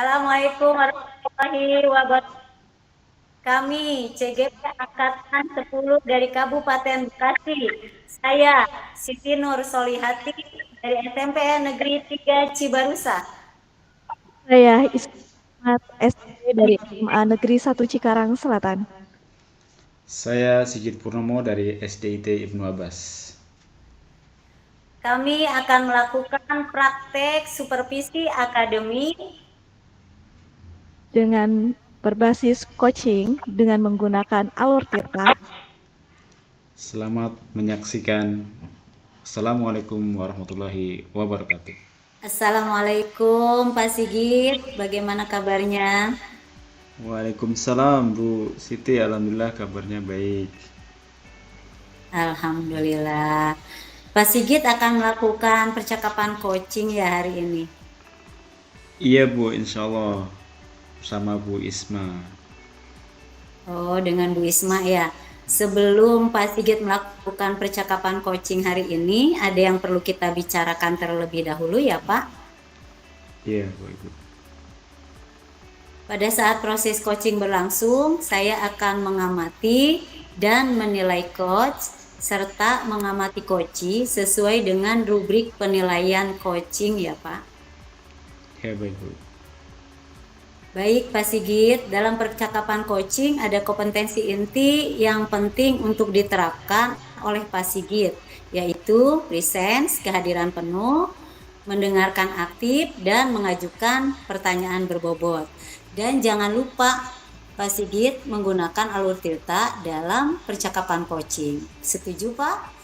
Assalamualaikum warahmatullahi wabarakatuh. Kami CGP Angkatan 10 dari Kabupaten Bekasi. Saya Siti Nur Solihati dari SMP Negeri 3 Cibarusa. Saya Ismat SD dari SMA Negeri 1 Cikarang Selatan. Saya Sigit Purnomo dari SDIT Ibnu Abbas. Kami akan melakukan praktek supervisi akademik Dengan berbasis coaching dengan menggunakan alur tirta. Selamat menyaksikan. Assalamualaikum warahmatullahi wabarakatuh. Assalamualaikum Pak Sigit, bagaimana kabarnya? Waalaikumsalam Bu Siti, alhamdulillah kabarnya baik. Alhamdulillah. Pak Sigit akan melakukan percakapan coaching ya hari ini. Iya Bu, insya Allah bersama Bu Isma. Oh, dengan Bu Isma ya. Sebelum Pak Sigit melakukan percakapan coaching hari ini, ada yang perlu kita bicarakan terlebih dahulu ya Pak. Iya Bu Ibu. Pada saat proses coaching berlangsung, saya akan mengamati dan menilai coach serta mengamati coachee sesuai dengan rubrik penilaian coaching ya Pak. Ya baik Bu. Baik Pak Sigit, dalam percakapan coaching ada kompetensi inti yang penting untuk diterapkan oleh Pak Sigit, yaitu presence, kehadiran penuh, mendengarkan aktif, dan mengajukan pertanyaan berbobot. Dan jangan lupa Pak Sigit menggunakan alur tirta dalam percakapan coaching. Setuju Pak?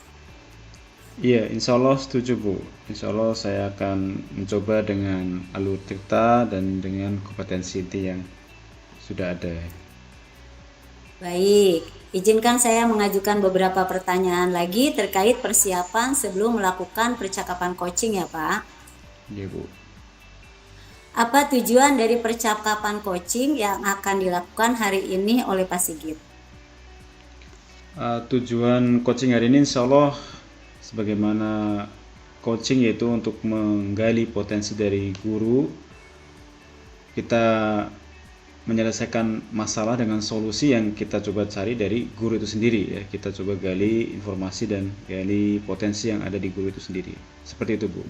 Iya, insya Allah setuju Bu. Insya Allah saya akan mencoba dengan alur tirta dan dengan kompetensi inti yang sudah ada. Baik, izinkan saya mengajukan beberapa pertanyaan lagi terkait persiapan sebelum melakukan percakapan coaching ya Pak. Iya Bu. Apa tujuan dari percakapan coaching yang akan dilakukan hari ini oleh Pak Sigit? Tujuan coaching hari ini insya Allah sebagaimana coaching yaitu untuk menggali potensi dari guru, kita menyelesaikan masalah dengan solusi yang kita coba cari dari guru itu sendiri ya. Kita coba gali informasi dan gali potensi yang ada di guru itu sendiri. Seperti itu Bu.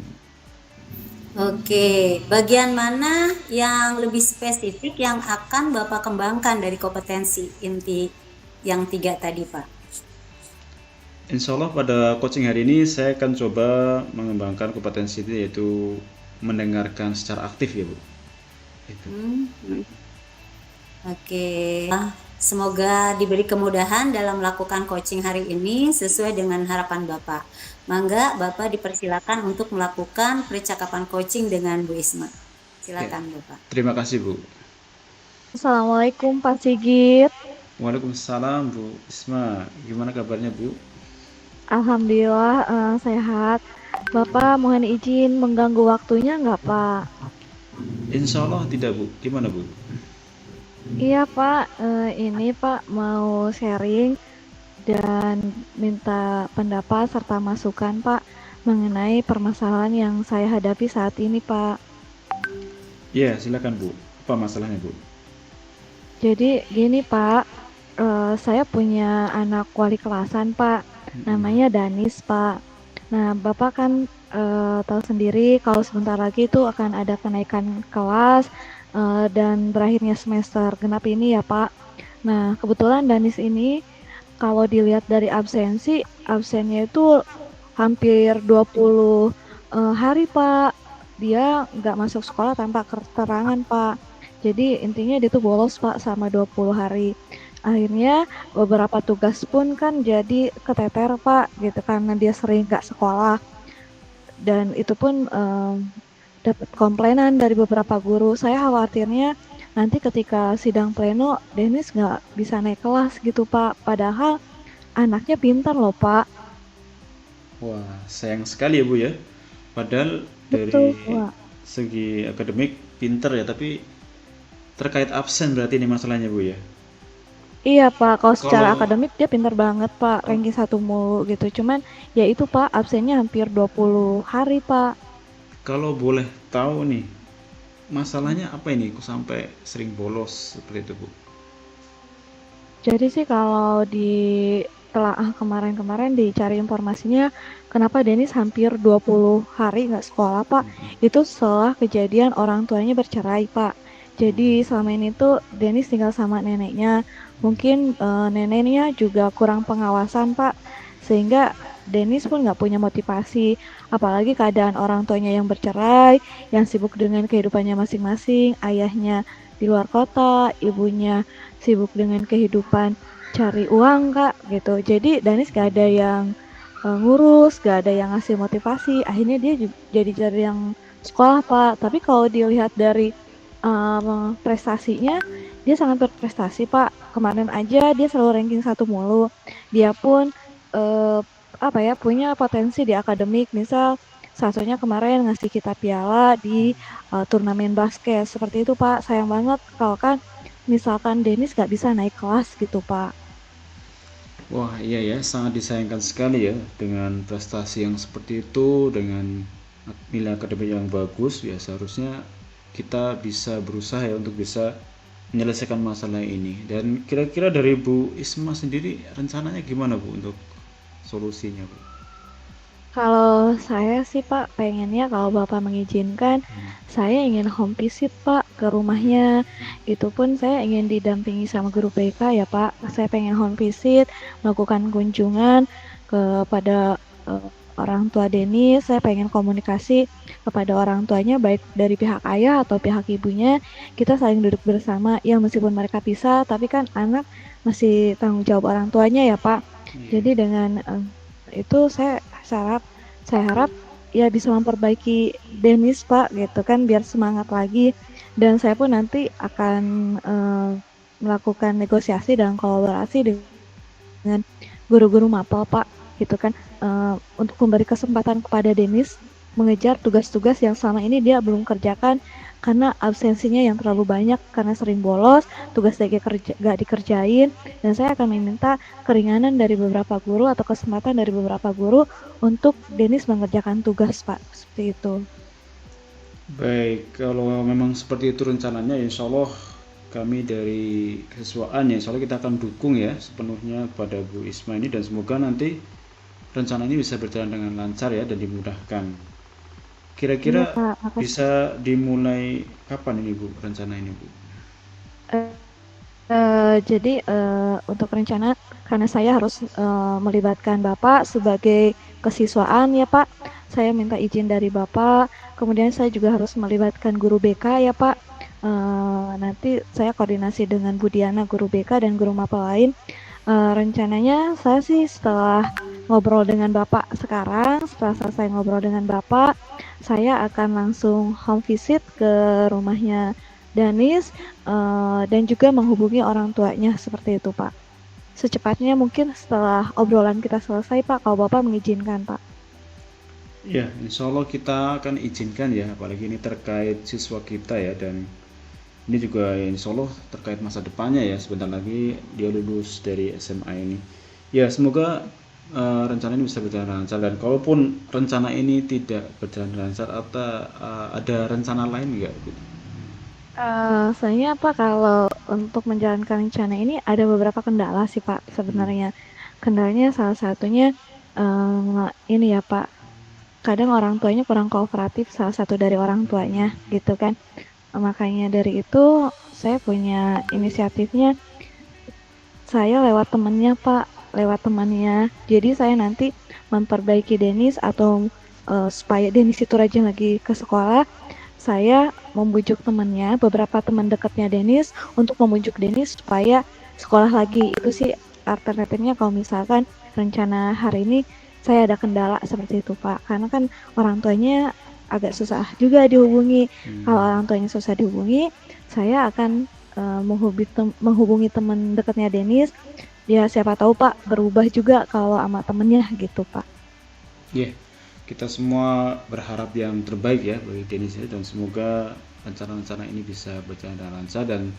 Oke, bagian mana yang lebih spesifik yang akan Bapak kembangkan dari kompetensi inti yang 3 tadi Pak? Insya Allah pada coaching hari ini saya akan coba mengembangkan kompetensi itu yaitu mendengarkan secara aktif ya Bu. Itu. Oke, semoga diberi kemudahan dalam melakukan coaching hari ini sesuai dengan harapan Bapak. Mangga Bapak dipersilakan untuk melakukan percakapan coaching dengan Bu Isma. Silakan Bapak. Terima kasih Bu. Assalamualaikum Pak Sigit. Waalaikumsalam Bu Isma. Gimana kabarnya Bu? Alhamdulillah sehat. Bapak mohon izin mengganggu waktunya nggak Pak? Insya Allah tidak Bu. Gimana Bu? Iya Pak, ini Pak mau sharing dan minta pendapat serta masukan Pak mengenai permasalahan yang saya hadapi saat ini Pak. Iya silakan Bu. Apa masalahnya Bu? Jadi gini Pak, saya punya anak wali kelasan Pak, namanya Danis Pak. Nah Bapak kan tahu sendiri kalau sebentar lagi itu akan ada kenaikan kelas dan berakhirnya semester genap ini ya Pak. Nah kebetulan Danis ini kalau dilihat dari absensi, absennya itu hampir 20 hari Pak. Dia nggak masuk sekolah tanpa keterangan Pak. Jadi intinya dia tuh bolos Pak sama 20 hari. Akhirnya beberapa tugas pun kan jadi keteter Pak gitu karena dia sering nggak sekolah. Dan itu pun dapat komplainan dari beberapa guru. Saya khawatirnya nanti ketika sidang pleno Dennis nggak bisa naik kelas gitu Pak. Padahal anaknya pintar loh Pak. Wah sayang sekali ya Bu ya. Padahal Betul dari Pak. segi akademik pinter ya, tapi terkait absen berarti ini masalahnya Bu ya. Iya Pak, kalau secara Kalau akademik dia pintar banget Pak, ranking 1 mulu gitu. Cuman ya itu Pak, absennya hampir 20 hari Pak. kalau boleh tahu nih, masalahnya apa ini kok sampai sering bolos seperti itu, Bu? Jadi sih kalau di telaah kemarin-kemarin dicari informasinya, kenapa Denis hampir 20 hari nggak sekolah, Pak? Mhm. Itu setelah kejadian orang tuanya bercerai, Pak. Jadi selama ini tuh Denis tinggal sama neneknya. Mungkin neneknya juga kurang pengawasan, Pak. Sehingga Denis pun nggak punya motivasi. Apalagi keadaan orang tuanya yang bercerai, yang sibuk dengan kehidupannya masing-masing, ayahnya di luar kota, ibunya sibuk dengan kehidupan cari uang Kak gitu. Jadi Danis gak ada yang ngurus, gak ada yang ngasih motivasi. Akhirnya dia jadi cari yang sekolah Pak. Tapi kalau dilihat dari prestasinya, dia sangat berprestasi Pak. Kemarin aja dia selalu ranking 1 mulu. Dia pun eh, apa ya punya potensi di akademik. Misal salah satunya kemarin ngasih kita piala di turnamen basket seperti itu Pak. Sayang banget kalau kan misalkan Denis nggak bisa naik kelas gitu, Pak. Wah, iya ya, sangat disayangkan sekali ya dengan prestasi yang seperti itu, dengan nilai akademik yang bagus, ya seharusnya kita bisa berusaha ya untuk bisa menyelesaikan masalah ini. Dan kira-kira dari Bu Isma sendiri rencananya gimana Bu untuk solusinya Bu? Kalau saya sih, Pak, pengennya kalau Bapak mengizinkan, saya ingin home visit, Pak, ke rumahnya. Itu pun saya ingin didampingi sama guru BK ya, Pak. Saya pengen home visit, melakukan kunjungan kepada orang tua Denis. Saya pengen komunikasi kepada orang tuanya, baik dari pihak ayah atau pihak ibunya. Kita saling duduk bersama, ya meskipun mereka pisah, tapi kan anak masih tanggung jawab orang tuanya ya, Pak. Iya. Jadi dengan itu harap saya harap ya bisa memperbaiki Denis Pak gitu kan biar semangat lagi dan saya pun nanti akan melakukan negosiasi dan kolaborasi dengan guru-guru mapel Pak gitu kan untuk memberi kesempatan kepada Denis mengejar tugas-tugas yang selama ini dia belum kerjakan karena absensinya yang terlalu banyak karena sering bolos, tugas gak dikerjain dan saya akan meminta keringanan dari beberapa guru atau kesempatan dari beberapa guru untuk Denis mengerjakan tugas Pak seperti itu. Baik, kalau memang seperti itu rencananya, insya Allah kami dari kesiswaan ya, insya Allah kita akan dukung ya sepenuhnya kepada Bu Isma ini dan semoga nanti rencana ini bisa berjalan dengan lancar ya dan dimudahkan. Iya Kira-kira Pak, makasih. bisa dimulai kapan ini Bu, rencana ini Bu? Jadi untuk rencana karena saya harus melibatkan Bapak sebagai kesiswaan ya Pak, saya minta izin dari Bapak. Kemudian saya juga harus melibatkan guru BK ya Pak. Nanti saya koordinasi dengan Bu Diana guru BK dan guru MAPA lain. Rencananya saya sih setelah ngobrol dengan Bapak sekarang, setelah selesai ngobrol dengan Bapak, saya akan langsung home visit ke rumahnya Danis dan juga menghubungi orang tuanya seperti itu Pak. Secepatnya mungkin setelah obrolan kita selesai Pak, kalau Bapak mengizinkan Pak. Ya, insya Allah kita akan izinkan ya, apalagi ini terkait siswa kita ya, dan ini juga ya, insya Allah terkait masa depannya ya, sebentar lagi dia lulus dari SMA ini. Ya, semoga rencana ini bisa berjalan lancar, dan kalaupun rencana ini tidak berjalan lancar atau ada rencana lain enggak gitu. Soalnya Pak, kalau untuk menjalankan rencana ini ada beberapa kendala sih Pak sebenarnya. Kendalanya salah satunya ini ya Pak, kadang orang tuanya kurang kooperatif, salah satu dari orang tuanya gitu kan. Makanya dari itu saya punya inisiatifnya, saya lewat temennya Pak, lewat temannya. Jadi saya nanti memperbaiki Denis atau supaya Denis itu rajin lagi ke sekolah, saya membujuk temannya, beberapa teman dekatnya Denis untuk membujuk Denis supaya sekolah lagi. Itu sih alternatifnya kalau misalkan rencana hari ini saya ada kendala seperti itu Pak. Karena kan orang tuanya agak susah juga dihubungi. Kalau orang tuanya susah dihubungi, saya akan menghubungi teman dekatnya Denis. Ya siapa tahu Pak berubah juga kalau sama temennya gitu Pak. Ya, kita semua berharap yang terbaik ya bagi Denis ya, dan semoga rencana-rencana ini bisa berjalan dengan lancar, dan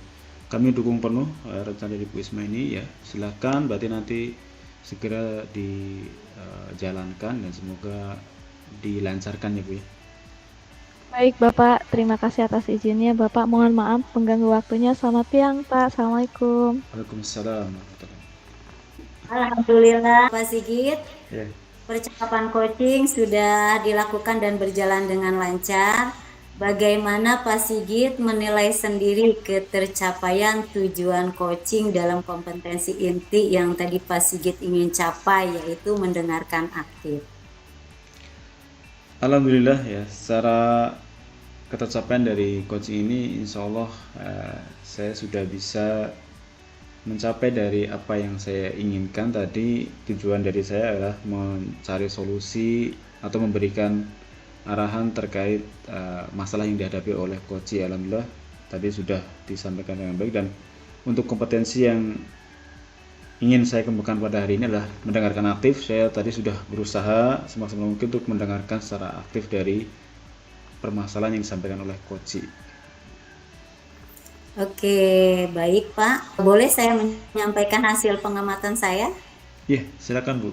kami dukung penuh rencana dari Bu Isma ini ya. Silakan berarti nanti segera dijalankan dan semoga dilancarkan ya Bu ya. Baik Bapak, terima kasih atas izinnya. Bapak mohon maaf mengganggu waktunya. Selamat siang Pak, Assalamualaikum. Waalaikumsalam warahmatullahi. Alhamdulillah, Pak Sigit. Ya, Percakapan coaching sudah dilakukan dan berjalan dengan lancar. Bagaimana Pak Sigit menilai sendiri ketercapaian tujuan coaching dalam kompetensi inti yang tadi Pak Sigit ingin capai, yaitu mendengarkan aktif? alhamdulillah ya, secara ketercapaian dari coaching ini insya Allah saya sudah bisa mencapai dari apa yang saya inginkan tadi. Tujuan dari saya adalah mencari solusi atau memberikan arahan terkait masalah yang dihadapi oleh coach. Alhamdulillah tadi sudah disampaikan dengan baik, dan untuk kompetensi yang ingin saya kembangkan pada hari ini adalah mendengarkan aktif. Saya tadi sudah berusaha semaksimal mungkin untuk mendengarkan secara aktif dari permasalahan yang disampaikan oleh coach. Oke, baik Pak. Boleh saya menyampaikan hasil pengamatan saya? Ya, silakan Bu.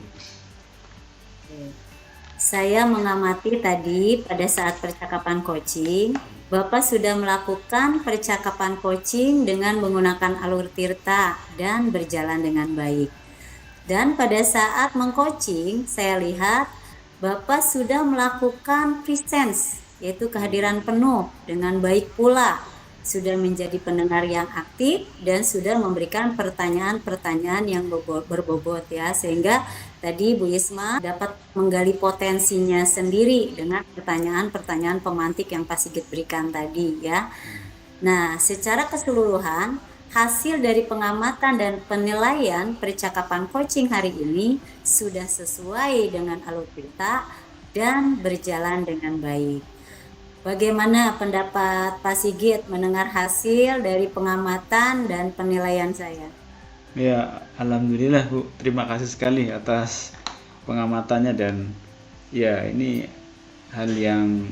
Saya mengamati tadi pada saat percakapan coaching, Bapak sudah melakukan percakapan coaching dengan menggunakan alur tirta dan berjalan dengan baik. Dan pada saat mengcoaching, saya lihat Bapak sudah melakukan presence, yaitu kehadiran penuh dengan baik pula. Sudah menjadi pendengar yang aktif dan sudah memberikan pertanyaan-pertanyaan yang berbobot ya, sehingga tadi Bu Isma dapat menggali potensinya sendiri dengan pertanyaan-pertanyaan pemantik yang Pak Sigit berikan tadi ya. Nah, secara keseluruhan hasil dari pengamatan dan penilaian percakapan coaching hari ini sudah sesuai dengan alur kita dan berjalan dengan baik. Bagaimana pendapat Pak Sigit mendengar hasil dari pengamatan dan penilaian saya? Ya, alhamdulillah Bu. Terima kasih sekali atas pengamatannya, dan ya ini hal yang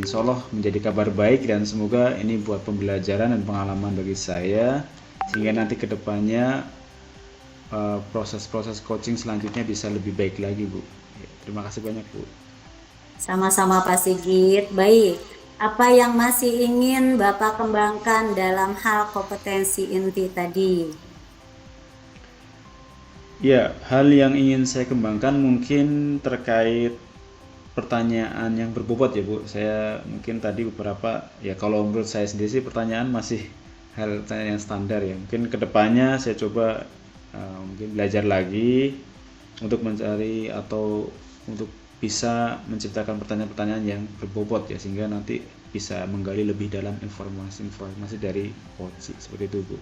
insya Allah menjadi kabar baik, dan semoga ini buat pembelajaran dan pengalaman bagi saya sehingga nanti kedepannya proses-proses coaching selanjutnya bisa lebih baik lagi Bu. Ya, terima kasih banyak Bu. Sama-sama Pak Sigit. Baik, apa yang masih ingin Bapak kembangkan dalam hal kompetensi inti tadi? Ya, hal yang ingin saya kembangkan mungkin terkait pertanyaan yang berbobot ya Bu. Saya mungkin tadi beberapa, ya kalau menurut saya sendiri sih pertanyaan masih hal pertanyaan yang standar ya. Mungkin kedepannya saya coba mungkin belajar lagi untuk mencari atau untuk bisa menciptakan pertanyaan-pertanyaan yang berbobot ya, sehingga nanti bisa menggali lebih dalam informasi-informasi dari coach seperti itu Bu.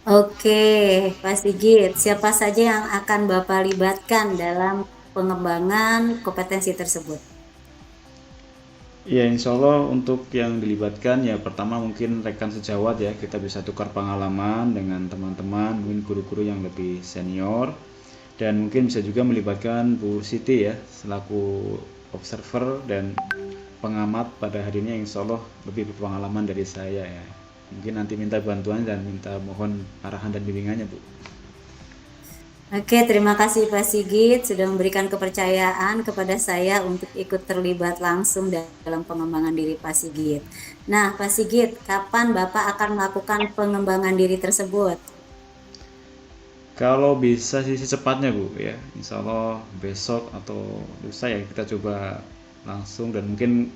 Oke, Pak Sigit, siapa saja yang akan Bapak libatkan dalam pengembangan kompetensi tersebut? Ya, insya Allah untuk yang dilibatkan ya pertama mungkin rekan sejawat ya, kita bisa tukar pengalaman dengan teman-teman, mungkin guru-guru yang lebih senior, dan mungkin bisa juga melibatkan Bu Siti ya selaku observer dan pengamat pada hari ini, insya Allah lebih berpengalaman dari saya ya. Mungkin nanti minta bantuan dan minta mohon arahan dan bimbingannya Bu. Oke, terima kasih Pak Sigit sudah memberikan kepercayaan kepada saya untuk ikut terlibat langsung dalam pengembangan diri Pak Sigit. Nah, Pak Sigit, kapan Bapak akan melakukan pengembangan diri tersebut? Kalau bisa sih secepatnya Bu ya, insya Allah besok atau lusa ya kita coba langsung, dan mungkin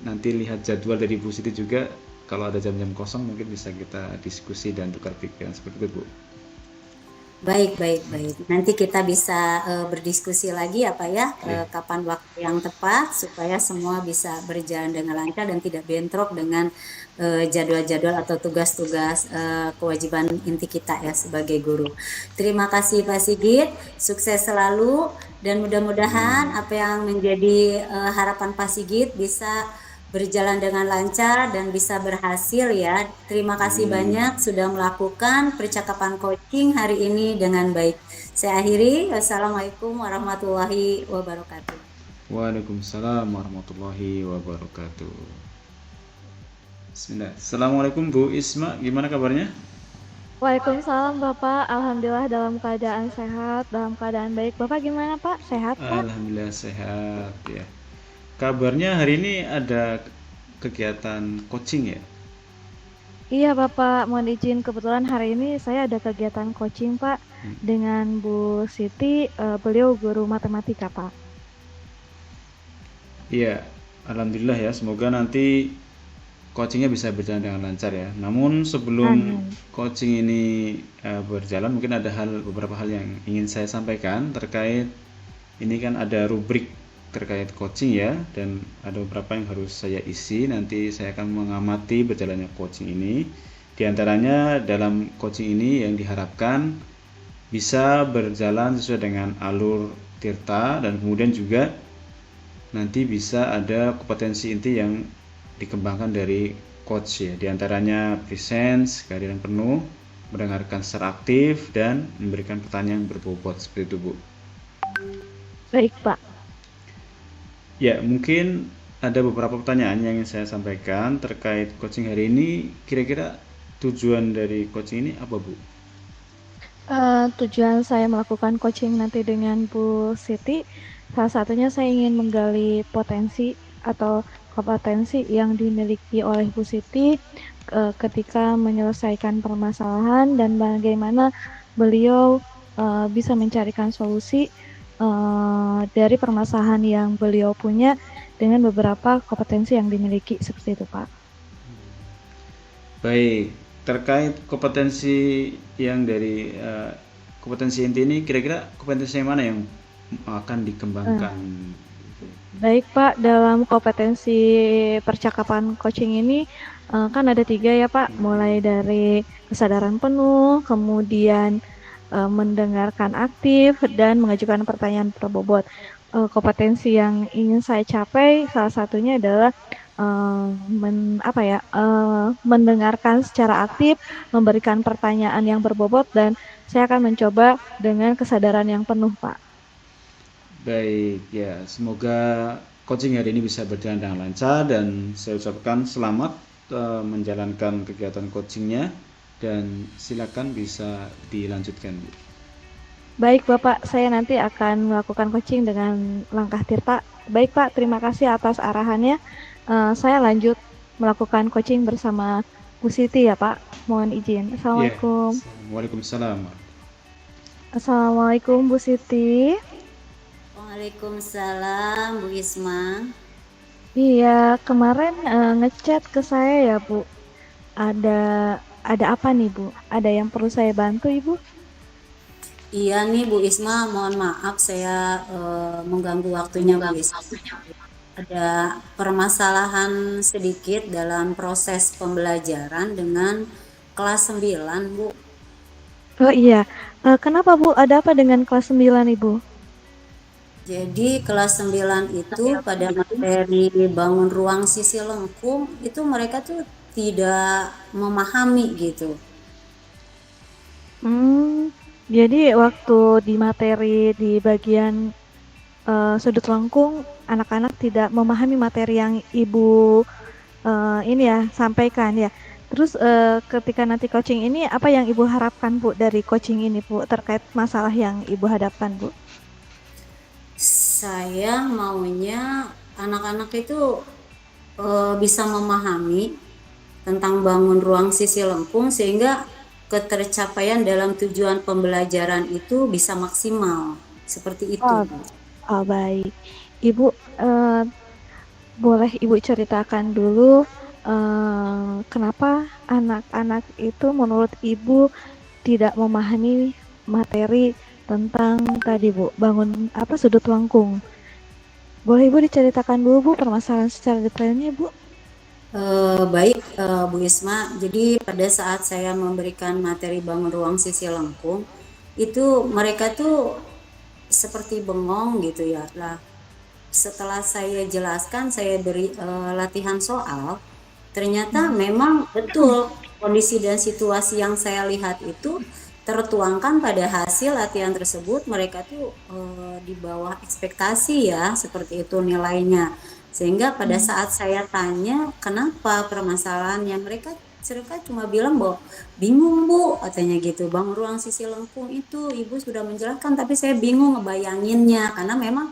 nanti lihat jadwal dari Bu Siti juga, kalau ada jam-jam kosong mungkin bisa kita diskusi dan tukar pikiran seperti itu Bu. Baik. Nanti kita bisa berdiskusi lagi apa ya, kapan waktu yang tepat supaya semua bisa berjalan dengan lancar dan tidak bentrok dengan jadwal-jadwal atau tugas-tugas kewajiban inti kita ya sebagai guru. Terima kasih Pak Sigit, sukses selalu, dan mudah-mudahan apa yang menjadi harapan Pak Sigit bisa berjalan dengan lancar dan bisa berhasil ya. Terima kasih banyak sudah melakukan percakapan coaching hari ini dengan baik. Saya akhiri. Wassalamualaikum warahmatullahi wabarakatuh. Waalaikumsalam warahmatullahi wabarakatuh. Bismillah. Assalamualaikum Bu Isma, gimana kabarnya? Waalaikumsalam Bapak, Alhamdulillah dalam keadaan sehat, dalam keadaan baik. Bapak gimana Pak? Sehat Pak? Alhamdulillah sehat ya. kabarnya hari ini ada kegiatan coaching ya? Iya Bapak, mohon izin kebetulan hari ini saya ada kegiatan coaching Pak Hmm. dengan Bu Siti, beliau guru matematika Pak. Iya, alhamdulillah ya. Semoga nanti coachingnya bisa berjalan dengan lancar ya. Namun sebelum Amin. coaching ini berjalan, mungkin ada beberapa hal yang ingin saya sampaikan terkait ini kan ada rubrik terkait coaching ya, dan ada beberapa yang harus saya isi. Nanti saya akan mengamati berjalannya coaching ini. Di antaranya dalam coaching ini yang diharapkan bisa berjalan sesuai dengan alur Tirta, dan kemudian juga nanti bisa ada kompetensi inti yang dikembangkan dari coach ya. Di antaranya presence, kehadiran penuh, mendengarkan secara aktif, dan memberikan pertanyaan yang berbobot seperti itu, Bu. Baik Pak. Ya, mungkin ada beberapa pertanyaan yang ingin saya sampaikan terkait coaching hari ini. Kira-kira tujuan dari coaching ini apa, Bu? Tujuan saya melakukan coaching nanti dengan Bu Siti, salah satunya saya ingin menggali potensi atau kompetensi yang dimiliki oleh Bu Siti ketika menyelesaikan permasalahan dan bagaimana beliau bisa mencarikan solusi dari permasalahan yang beliau punya dengan beberapa kompetensi yang dimiliki seperti itu Pak. Baik, terkait kompetensi yang dari kompetensi inti ini, kira-kira kompetensi yang mana yang akan dikembangkan? Baik Pak, dalam kompetensi percakapan coaching ini kan ada 3 ya Pak, mulai dari kesadaran penuh, kemudian mendengarkan aktif, dan mengajukan pertanyaan berbobot. Kompetensi yang ingin saya capai salah satunya adalah mendengarkan secara aktif, memberikan pertanyaan yang berbobot, dan saya akan mencoba dengan kesadaran yang penuh Pak. Baik, ya, semoga coaching hari ini bisa berjalan dengan lancar, dan saya ucapkan selamat menjalankan kegiatan coachingnya, dan silakan bisa dilanjutkan, Bu. Baik Bapak, saya nanti akan melakukan coaching dengan langkah Tirta. Baik Pak, terima kasih atas arahannya. Saya lanjut melakukan coaching bersama Bu Siti ya Pak. Mohon izin. Ya, Assalamualaikum. Waalaikumsalam. Assalamualaikum Bu Siti. Waalaikumsalam, Bu Isma. Iya, kemarin ngechat ke saya ya Bu. Ada apa nih Bu? Ada yang perlu saya bantu Ibu? Iya nih Bu Isma, mohon maaf saya mengganggu waktunya Bu Isma. Ada permasalahan sedikit dalam proses pembelajaran dengan kelas 9, Bu. Oh iya, kenapa Bu? Ada apa dengan kelas 9 Ibu? Jadi kelas 9 itu pada materi bangun ruang sisi lengkung itu mereka tuh tidak memahami gitu. Jadi waktu di materi di bagian sudut lengkung, anak-anak tidak memahami materi yang Ibu ini ya sampaikan ya. Terus ketika nanti coaching ini, apa yang Ibu harapkan Bu dari coaching ini Bu terkait masalah yang Ibu hadapkan Bu? Saya maunya anak-anak itu bisa memahami tentang bangun ruang sisi lengkung sehingga ketercapaian dalam tujuan pembelajaran itu bisa maksimal. Seperti itu, Oh, Bu. baik. Ibu boleh Ibu ceritakan dulu kenapa anak-anak itu menurut Ibu tidak memahami materi tentang tadi Bu, bangun sudut lengkung. Boleh Ibu diceritakan dulu Bu permasalahan secara detailnya Bu? Baik, Bu Isma. Jadi pada saat saya memberikan materi bangun ruang sisi lengkung, itu mereka tuh seperti bengong gitu ya. Lah, setelah saya jelaskan, saya beri latihan soal, ternyata memang betul kondisi dan situasi yang saya lihat itu tertuangkan pada hasil latihan tersebut. Mereka tuh di bawah ekspektasi ya, seperti itu nilainya. Sehingga pada saat saya tanya kenapa permasalahannya, mereka cuma bilang bahwa bingung Bu, katanya gitu. Bangun ruang sisi lengkung itu Ibu sudah menjelaskan tapi saya bingung ngebayanginnya karena memang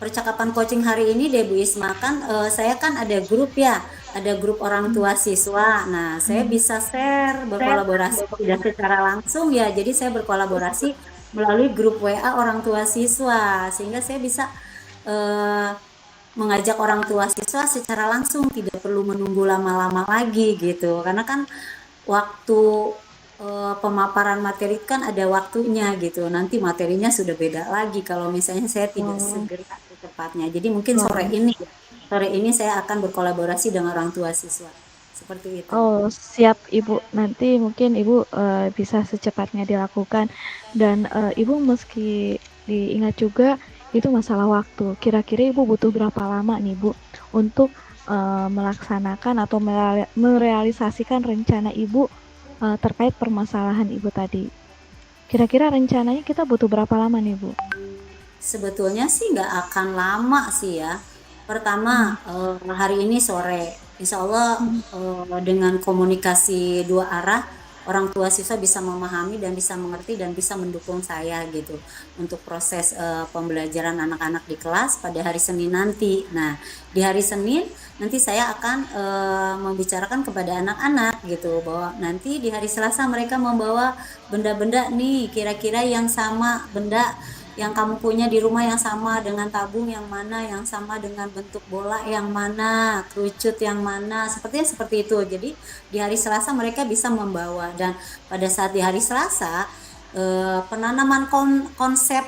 percakapan coaching hari ini deh Bu Isma, kan saya kan ada grup ya, ada grup orang tua siswa. Nah, saya bisa share, berkolaborasi tidak secara langsung ya. Jadi saya berkolaborasi melalui grup WA orang tua siswa, sehingga saya bisa eh, mengajak orang tua siswa secara langsung, tidak perlu menunggu lama-lama lagi gitu. Karena kan waktu pemaparan materi kan ada waktunya gitu. Nanti materinya sudah beda lagi kalau misalnya saya tidak Oh, segera secepatnya. Jadi mungkin oh, sore ini saya akan berkolaborasi dengan orang tua siswa. Seperti itu. oh, siap Ibu. Nanti mungkin Ibu bisa secepatnya dilakukan. Dan Ibu meski diingat juga itu masalah waktu. Kira-kira Ibu butuh berapa lama nih Bu untuk melaksanakan atau merealisasikan rencana Ibu terkait permasalahan Ibu tadi? Kira-kira rencananya kita butuh berapa lama nih Bu? Sebetulnya sih nggak akan lama sih ya. Hmm. Pertama, hari ini sore, insya Allah Hmm. dengan komunikasi dua arah, orang tua siswa bisa memahami dan bisa mengerti dan bisa mendukung saya gitu untuk proses pembelajaran anak-anak di kelas pada hari Senin nanti. Nah, di hari Senin nanti saya akan membicarakan kepada anak-anak gitu bahwa nanti di hari Selasa mereka membawa benda-benda nih kira-kira yang sama benda yang kamu punya di rumah yang sama dengan tabung yang mana, yang sama dengan bentuk bola yang mana, kerucut yang mana, sepertinya seperti itu. Jadi di hari Selasa mereka bisa membawa dan pada saat di hari Selasa penanaman konsep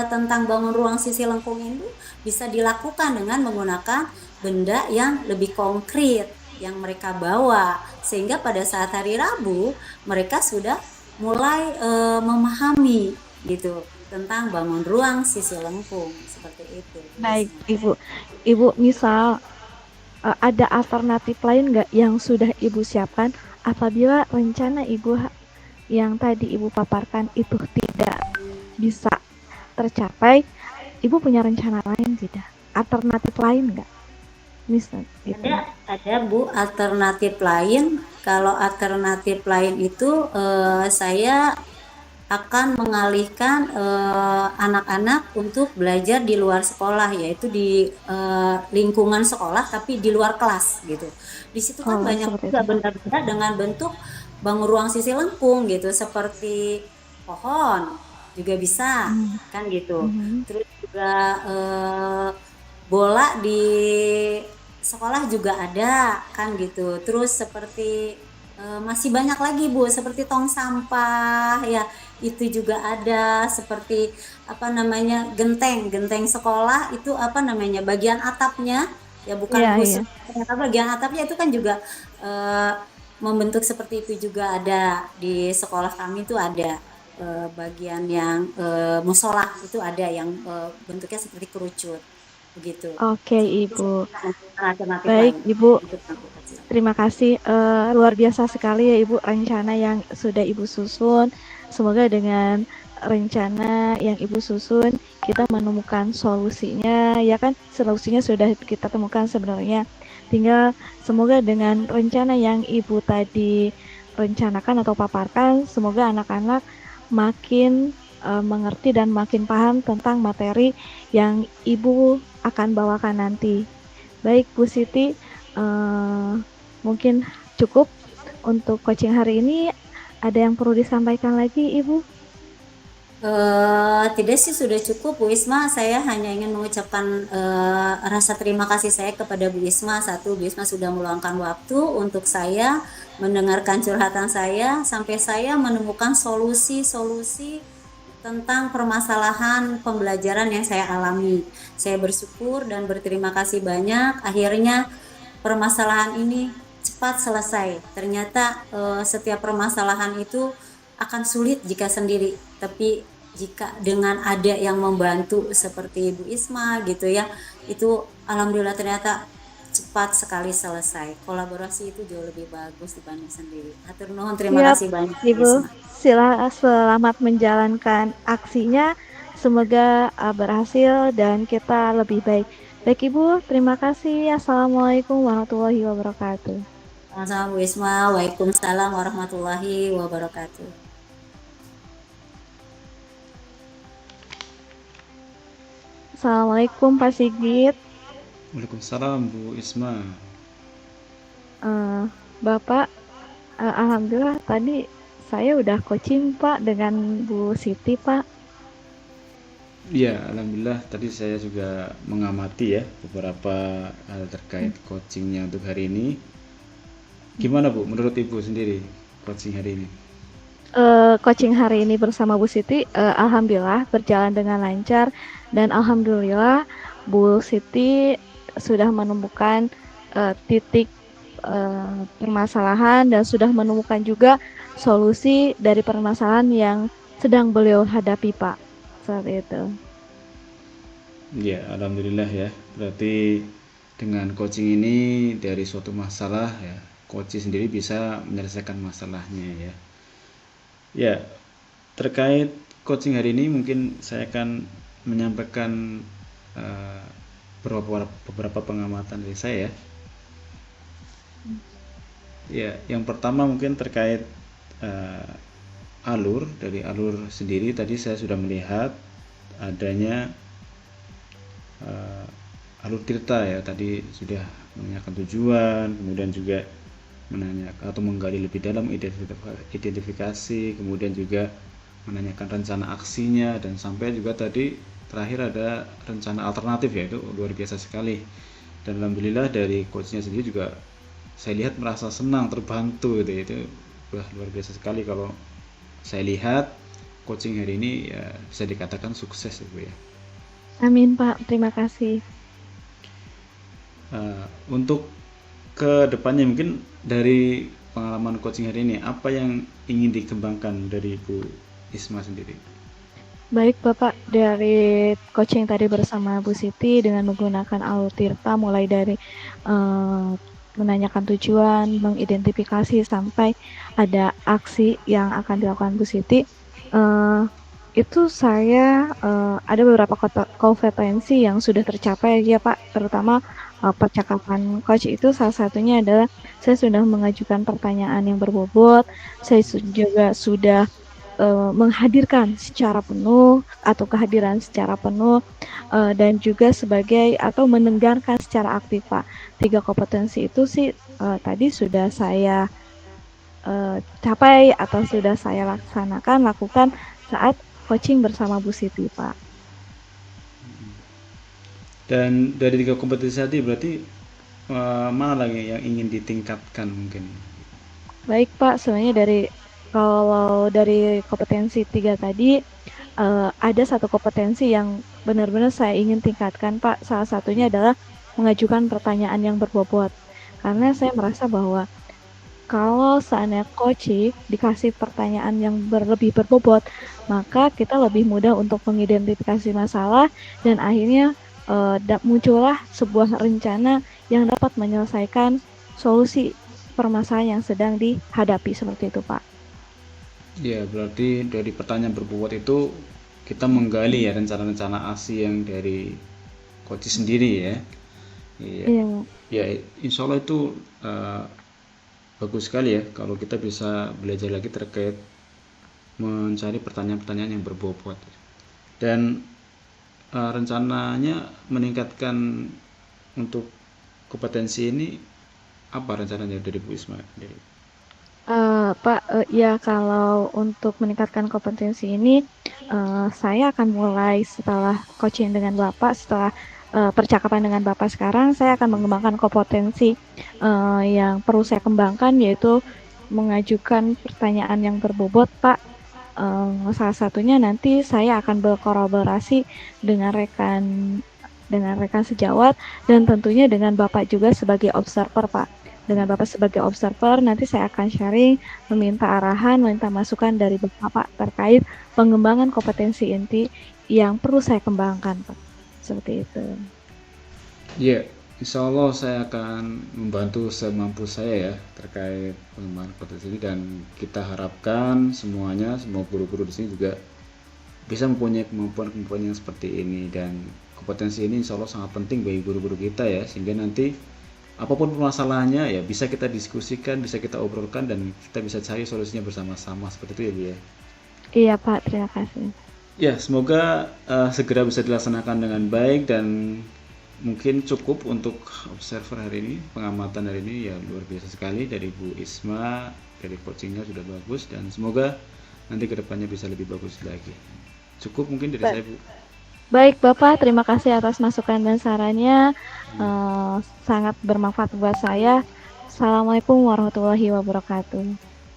tentang bangun ruang sisi lengkung itu bisa dilakukan dengan menggunakan benda yang lebih konkret yang mereka bawa sehingga pada saat hari Rabu mereka sudah mulai memahami gitu tentang bangun ruang sisi lengkung seperti itu Bu Baik, Isma. Ibu. Ibu, misal ada alternatif lain nggak yang sudah Ibu siapkan apabila rencana Ibu yang tadi Ibu paparkan itu tidak bisa tercapai, Ibu punya rencana lain tidak? Alternatif lain nggak? Misal gitu. Ada Bu alternatif lain. Kalau alternatif lain itu saya akan mengalihkan anak-anak untuk belajar di luar sekolah yaitu di lingkungan sekolah tapi di luar kelas gitu. Di situ kan Oh, banyak seperti juga itu. benda-benda dengan bentuk bangun ruang sisi lengkung gitu seperti pohon juga bisa Hmm. kan gitu. Mhm. Terus juga bola di sekolah juga ada kan gitu. Terus seperti masih banyak lagi Bu, seperti tong sampah ya itu juga ada seperti apa namanya genteng sekolah itu apa namanya bagian atapnya ya bukan Iya, iya. khusus ternyata bagian atapnya itu kan juga eh, membentuk seperti itu juga ada di sekolah kami itu ada bagian yang musola itu ada yang bentuknya seperti kerucut begitu. Oke, Seperti itu Ibu. alternatif Baik, lain Ibu. untuk transportasi. Terima kasih, luar biasa sekali ya Ibu rencana yang sudah Ibu susun. Semoga dengan rencana yang Ibu susun, kita menemukan solusinya, ya kan? Solusinya sudah kita temukan sebenarnya. Tinggal semoga dengan rencana yang Ibu tadi rencanakan atau paparkan, semoga anak-anak makin mengerti dan makin paham tentang materi yang Ibu akan bawakan nanti. Baik, Bu Siti, eh, mungkin cukup untuk coaching hari ini. Ada yang perlu disampaikan lagi, Ibu? Tidak sih sudah cukup Bu Isma. Saya hanya ingin mengucapkan rasa terima kasih saya kepada Bu Isma. Satu, Bu Isma sudah meluangkan waktu untuk saya mendengarkan curhatan saya sampai saya menemukan solusi-solusi tentang permasalahan pembelajaran yang saya alami. Saya bersyukur dan berterima kasih banyak. Akhirnya permasalahan ini cepat selesai. Ternyata setiap permasalahan itu akan sulit jika sendiri, tapi jika dengan ada yang membantu seperti Ibu Isma gitu ya, itu alhamdulillah ternyata cepat sekali selesai. Kolaborasi itu jauh lebih bagus dibanding sendiri. Hatur nuhun, terima Siap, kasih banyak Bu Ibu. Isma. Selamat menjalankan aksinya. Semoga berhasil dan kita lebih baik. Baik, Ibu. Terima kasih. Assalamualaikum warahmatullahi wabarakatuh. Sama-sama Bu Isma. Waalaikumsalam warahmatullahi wabarakatuh. Assalamualaikum Pak Sigit. Waalaikumsalam Bu Isma. Eh, Bapak, alhamdulillah tadi saya udah coaching Pak dengan Bu Siti Pak. Ya, alhamdulillah tadi saya juga mengamati ya beberapa hal terkait coachingnya untuk hari ini. Gimana Bu, menurut Ibu sendiri coaching hari ini? Coaching hari ini bersama Bu Siti, alhamdulillah berjalan dengan lancar dan alhamdulillah Bu Siti sudah menemukan titik permasalahan dan sudah menemukan juga solusi dari permasalahan yang sedang beliau hadapi, Pak. Seperti itu. Ya, alhamdulillah ya. Berarti dengan coaching ini dari suatu masalah ya, coach sendiri bisa menyelesaikan masalahnya ya. Ya, terkait coaching hari ini mungkin saya akan menyampaikan eh, beberapa pengamatan dari saya ya. Ya, yang pertama mungkin terkait dari alur sendiri tadi saya sudah melihat adanya alur tirta ya, tadi sudah menanyakan tujuan, kemudian juga menanyakan atau menggali lebih dalam identifikasi, kemudian juga menanyakan rencana aksinya, dan sampai juga tadi terakhir ada rencana alternatif ya, itu luar biasa sekali. Dan alhamdulillah dari coachnya sendiri juga saya lihat merasa senang, terbantu gitu. Itu luar biasa sekali kalau saya lihat coaching hari ini ya, bisa dikatakan sukses Ibu ya. Amin, Pak. Terima kasih. Untuk ke depannya mungkin dari pengalaman coaching hari ini apa yang ingin dikembangkan dari Bu Isma sendiri? Baik Bapak, dari coaching tadi bersama Bu Siti dengan menggunakan alur tirta mulai dari menanyakan tujuan, mengidentifikasi sampai ada aksi yang akan dilakukan Bu Siti, itu saya ada beberapa kompetensi yang sudah tercapai ya Pak, terutama percakapan coach itu salah satunya adalah saya sudah mengajukan pertanyaan yang berbobot, saya juga sudah menghadirkan secara penuh atau kehadiran secara penuh dan juga sebagai atau mendengarkan secara aktif Pak. 3 kompetensi itu sih tadi sudah saya capai atau sudah saya lakukan saat coaching bersama Bu Siti Pak. Dan dari 3 kompetensi tadi berarti mana lagi yang ingin ditingkatkan mungkin? Baik Pak, sebenarnya kalau dari kompetensi 3 tadi, ada satu kompetensi yang benar-benar saya ingin tingkatkan Pak. Salah satunya adalah mengajukan pertanyaan yang berbobot. Karena saya merasa bahwa kalau seandainya coaching dikasih pertanyaan yang lebih berbobot, maka kita lebih mudah untuk mengidentifikasi masalah dan akhirnya muncullah sebuah rencana yang dapat menyelesaikan solusi permasalahan yang sedang dihadapi seperti itu Pak. Ya, berarti dari pertanyaan berbobot itu kita menggali ya rencana-rencana aksi yang dari coach sendiri ya. Iya. Iya. Ya, insya Allah itu bagus sekali ya kalau kita bisa belajar lagi terkait mencari pertanyaan-pertanyaan yang berbobot. Dan rencananya meningkatkan untuk kompetensi ini apa rencananya dari Bu Isma? Pak, ya kalau untuk meningkatkan kompetensi ini, saya akan mulai setelah coaching dengan Bapak, setelah percakapan dengan Bapak sekarang, saya akan mengembangkan kompetensi yang perlu saya kembangkan, yaitu mengajukan pertanyaan yang berbobot, Pak. Salah satunya nanti saya akan berkolaborasi dengan rekan sejawat dan tentunya dengan Bapak juga sebagai observer, Pak. Dengan Bapak sebagai observer, nanti saya akan sharing, meminta arahan, meminta masukan dari Bapak terkait pengembangan kompetensi inti yang perlu saya kembangkan, Pak. Seperti itu. Ya, insya Allah saya akan membantu semampu saya ya terkait pengembangan kompetensi ini, dan kita harapkan semuanya, semua guru-guru di sini juga bisa mempunyai kemampuan-kemampuan yang seperti ini, dan kompetensi ini insya Allah sangat penting bagi guru-guru kita ya, sehingga nanti apapun permasalahannya ya bisa kita diskusikan, bisa kita obrolkan, dan kita bisa cari solusinya bersama-sama seperti itu ya Bu ya. Iya Pak, terima kasih. Ya, semoga segera bisa dilaksanakan dengan baik dan mungkin cukup untuk observer hari ini, pengamatan hari ini ya luar biasa sekali dari Bu Isma, dari coachingnya sudah bagus dan semoga nanti kedepannya bisa lebih bagus lagi. Cukup mungkin dari saya, Bu. Baik Bapak, terima kasih atas masukan dan sarannya. Sangat bermanfaat buat saya. Assalamualaikum warahmatullahi wabarakatuh.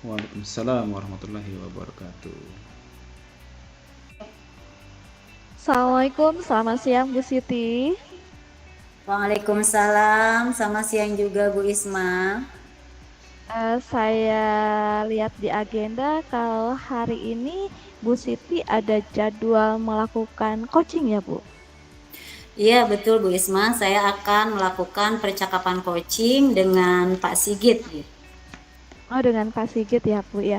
Waalaikumsalam warahmatullahi wabarakatuh. Assalamualaikum, selamat siang Bu Siti. Waalaikumsalam, selamat siang juga Bu Isma. Saya lihat di agenda kalau hari ini Bu Siti ada jadwal melakukan coaching ya Bu? Iya betul Bu Isma, saya akan melakukan percakapan coaching dengan Pak Sigit. Oh dengan Pak Sigit ya Bu ya.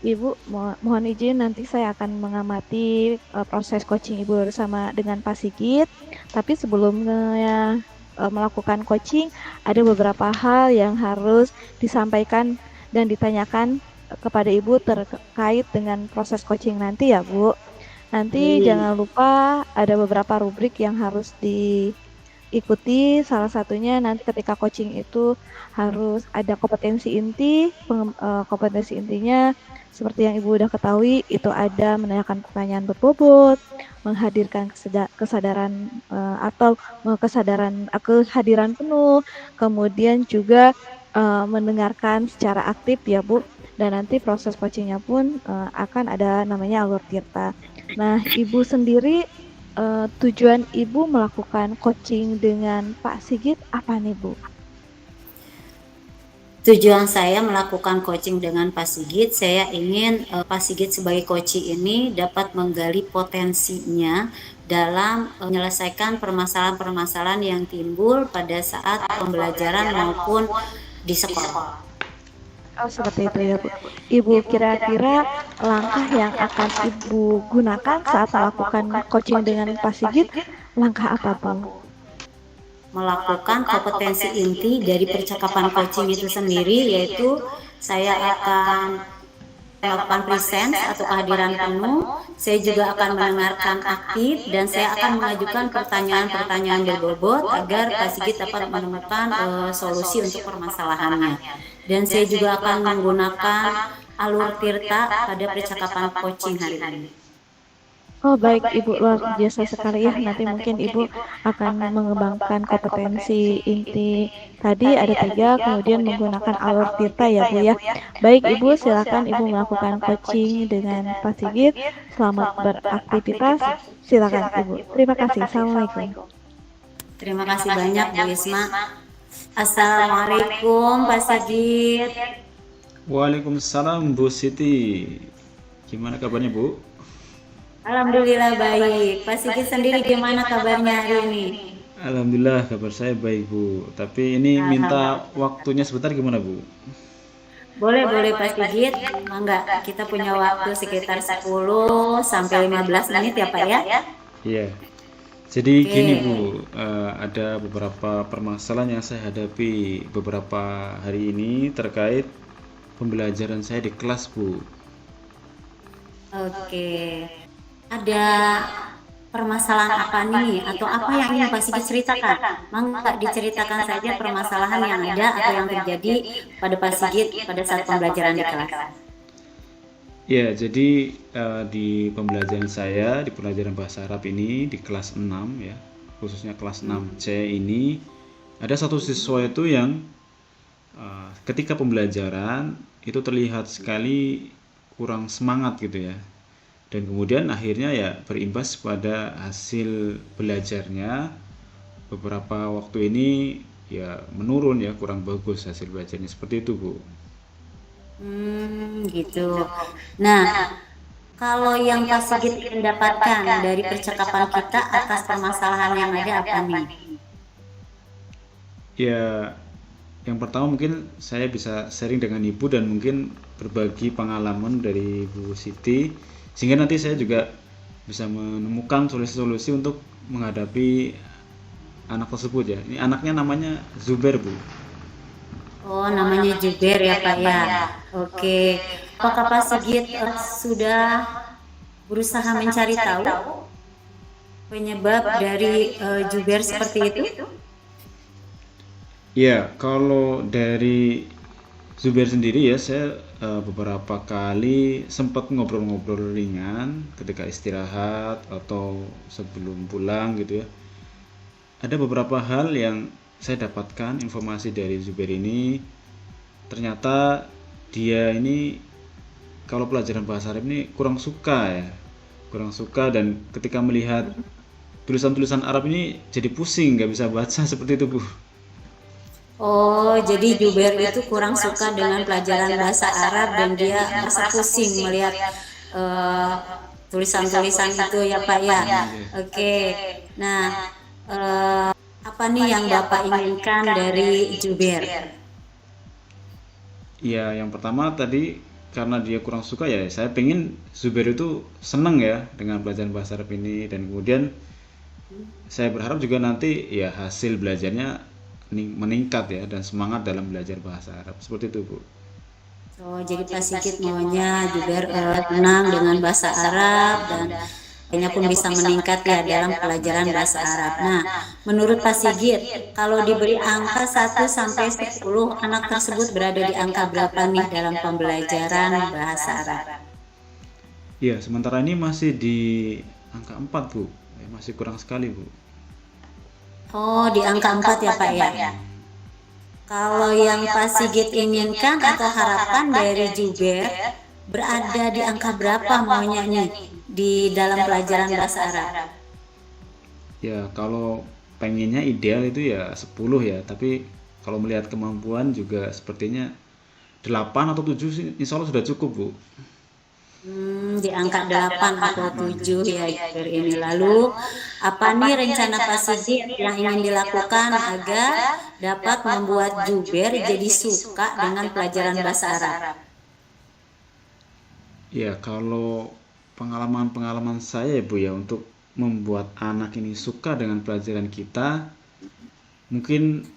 Ibu mohon izin nanti saya akan mengamati proses coaching Ibu bersama dengan Pak Sigit. Tapi sebelumnya melakukan coaching ada beberapa hal yang harus disampaikan dan ditanyakan kepada Ibu terkait dengan proses coaching nanti ya Bu. Nanti jangan lupa ada beberapa rubrik yang harus diikuti. Salah satunya nanti ketika coaching itu harus ada kompetensi inti. Kompetensi intinya seperti yang Ibu udah ketahui, itu ada menanyakan pertanyaan berbobot, menghadirkan kesadaran atau kehadiran penuh, kemudian juga mendengarkan secara aktif ya Bu. Dan nanti proses coachingnya pun akan ada namanya alur tirta. Nah, Ibu sendiri tujuan Ibu melakukan coaching dengan Pak Sigit apa nih Bu? Tujuan saya melakukan coaching dengan Pak Sigit, saya ingin Pak Sigit sebagai coach ini dapat menggali potensinya dalam menyelesaikan permasalahan-permasalahan yang timbul pada saat pembelajaran maupun di sekolah. Oh seperti itu ya Bu. Ibu kira-kira langkah yang akan Ibu gunakan saat melakukan coaching dengan Pak Sigit, langkah apa Bu? Melakukan kompetensi inti dari percakapan coaching itu sendiri, yaitu saya akan melakukan presence atau kehadiran penuh, saya juga akan mendengarkan aktif, dan saya akan mengajukan pertanyaan-pertanyaan berbobot agar Pak Sigit dapat menemukan solusi untuk permasalahannya. Dan saya juga akan menggunakan alur tirta pada percakapan coaching hari ini. Oh baik Ibu, luar biasa sekali ya. Nanti mungkin Ibu akan mengembangkan kompetensi inti tadi ada 3, kemudian menggunakan alur tirta ya Bu ya. Baik Ibu, silakan Ibu melakukan coaching dengan Pak Sigit. Selamat beraktivitas. Silakan Ibu. Terima kasih. Assalamualaikum. Terima kasih banyak Bu Isma. Assalamualaikum Pak Sigit. Waalaikumsalam Bu Siti. Gimana kabarnya Bu? Alhamdulillah baik. Pak Sigit sendiri gimana kabarnya hari ini? Alhamdulillah kabar saya baik Bu. Tapi ini minta waktunya sebentar gimana Bu? Boleh Pak Sigit. Mangga, kita punya waktu sekitar 10 sampai 15 menit ya Pak ya? Iya. Jadi gini Bu, ada beberapa permasalahan yang saya hadapi beberapa hari ini terkait pembelajaran saya di kelas Bu. Oke. Ada permasalahan apa nih atau apa yang ingin Pak Sigit ceritakan? Mangga diceritakan saja permasalahan yang ada atau yang terjadi pada Pak Sigit pada saat pembelajaran di kelas. Ya, jadi di pembelajaran saya di pelajaran bahasa Arab ini di kelas 6 ya, khususnya kelas 6C ini ada satu siswa itu yang ketika pembelajaran itu terlihat sekali kurang semangat gitu ya. Dan kemudian akhirnya ya berimbas pada hasil belajarnya beberapa waktu ini ya menurun ya, kurang bagus hasil belajarnya seperti itu Bu. Gitu. Nah, kalau yang Pak Sigit ingin dapatkan dari percakapan kita atas permasalahan yang ada apa nih? Ya, yang pertama mungkin saya bisa sharing dengan Ibu dan mungkin berbagi pengalaman dari Bu Siti sehingga nanti saya juga bisa menemukan solusi-solusi untuk menghadapi anak tersebut ya. Ini anaknya namanya Zubair Bu. Oh, namanya Jubair ya Pak ya. Oke. Apakah Pak Sigit sudah berusaha mencari tahu penyebab dari Jubair seperti itu? Ya, kalau dari Zubair sendiri ya, saya beberapa kali sempat ngobrol-ngobrol ringan ketika istirahat atau sebelum pulang gitu ya. Ada beberapa hal yang saya dapatkan informasi dari Zubair ini, ternyata dia ini kalau pelajaran bahasa Arab ini kurang suka ya, kurang suka, dan ketika melihat tulisan-tulisan Arab ini jadi pusing, nggak bisa baca seperti itu Bu. Oh, jadi Jubair itu kurang suka dengan pelajaran bahasa Arab dan dia merasa pusing melihat eh, tulisan-tulisan itu ya Pak ya. Oke. Nah, eh, apa nih yang Bapak inginkan dari Jubair? Ya, yang pertama tadi karena dia kurang suka ya, saya pengen Zubair itu seneng ya dengan pelajaran bahasa Arab ini, dan kemudian saya berharap juga nanti ya hasil belajarnya meningkat ya dan semangat dalam belajar bahasa Arab. Seperti itu, Bu. Oh, jadi Pak Sigit maunya Jubair tenang dengan bahasa Arab dan kayaknya pun bisa meningkat ya dalam pelajaran bahasa Arab. Nah, menurut Pak Sigit, kalau diberi angka 1 sampai 10, anak tersebut berada di angka berapa nih dalam pembelajaran bahasa Arab? Ya, sementara ini masih di angka 4, Bu. Ya, masih kurang sekali, Bu. Oh, di angka 4 ya Pak ya. Kalau yang Pak Sigit inginkan atau harapan dari Jubair berada di angka berapa maunya nih di dalam pelajaran bahasa Arab? Ya, kalau pengennya ideal itu ya 10 ya, tapi kalau melihat kemampuan juga sepertinya 8 atau 7 sih insya Allah sudah cukup, Bu. Di angka 8 atau 7 ya Jubair ini. Lalu, apa nih rencana Pak Sigit yang ingin dilakukan agar dapat membuat Jubair jadi suka dengan pelajaran bahasa Arab? Ya, kalau pengalaman-pengalaman saya ya, Bu ya, untuk membuat anak ini suka dengan pelajaran kita, mungkin